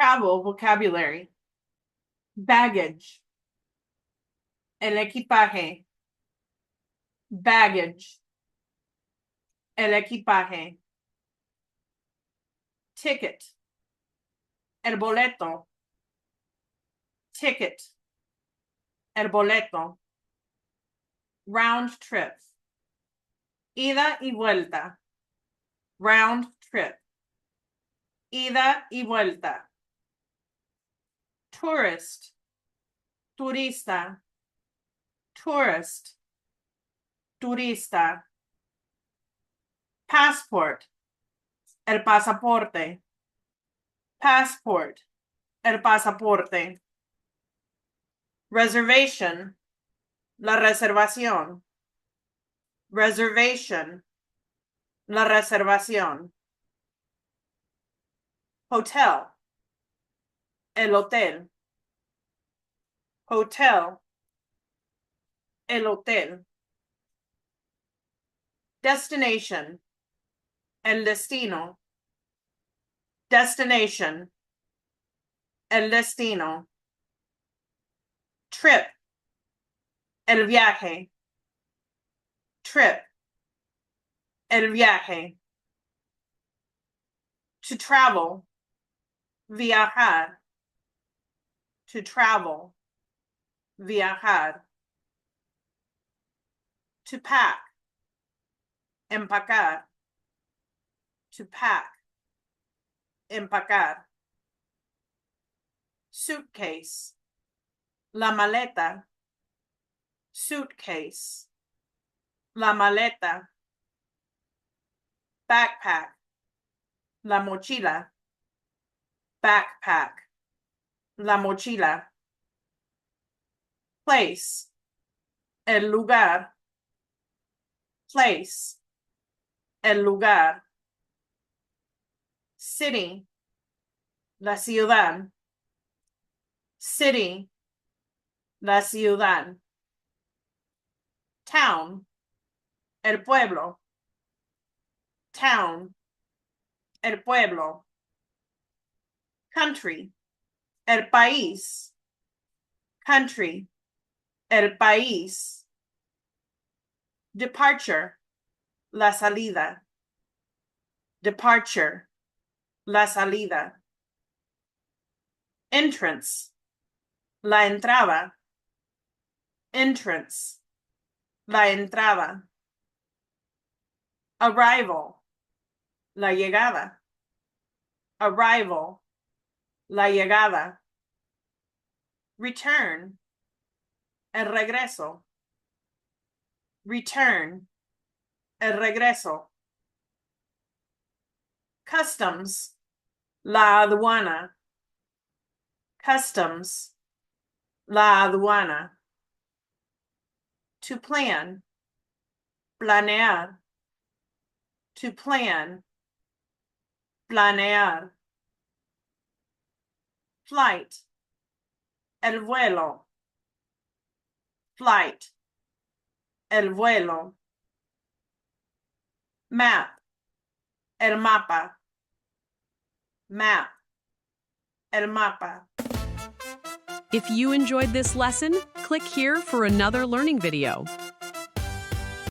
Travel vocabulary. Baggage. El equipaje. Baggage. El equipaje. Ticket. El boleto. Ticket. El boleto. Round trip. Ida y vuelta. Round trip. Ida y vuelta. Tourist. Turista. Tourist. Turista. Passport. El pasaporte. Passport. El pasaporte. Reservation. La reservación. Reservation. La reservación. Hotel. El hotel. Hotel. El hotel. Destination. El destino. Destination. El destino. Trip. El viaje. Trip. El viaje. To travel. Viajar. To travel. Viajar. To pack. Empacar. To pack. Empacar. Suitcase. La maleta. Suitcase. La maleta. Backpack. La mochila. Backpack. La mochila. Place. El lugar. Place. El lugar. City. La ciudad. City. La ciudad. Town. El pueblo. Town. El pueblo. Country. El país. Country. El país. Departure. La salida. Departure. La salida. Entrance. La entrada. Entrance. La entrada. Arrival. La llegada. Arrival. La llegada. Return. El regreso. Return. El regreso. Customs. La aduana. Customs. La aduana. To plan. Planear. To plan. Planear. Flight. El vuelo. Flight. El vuelo. Map. El mapa. Map. El mapa. If you enjoyed this lesson, click here for another learning video.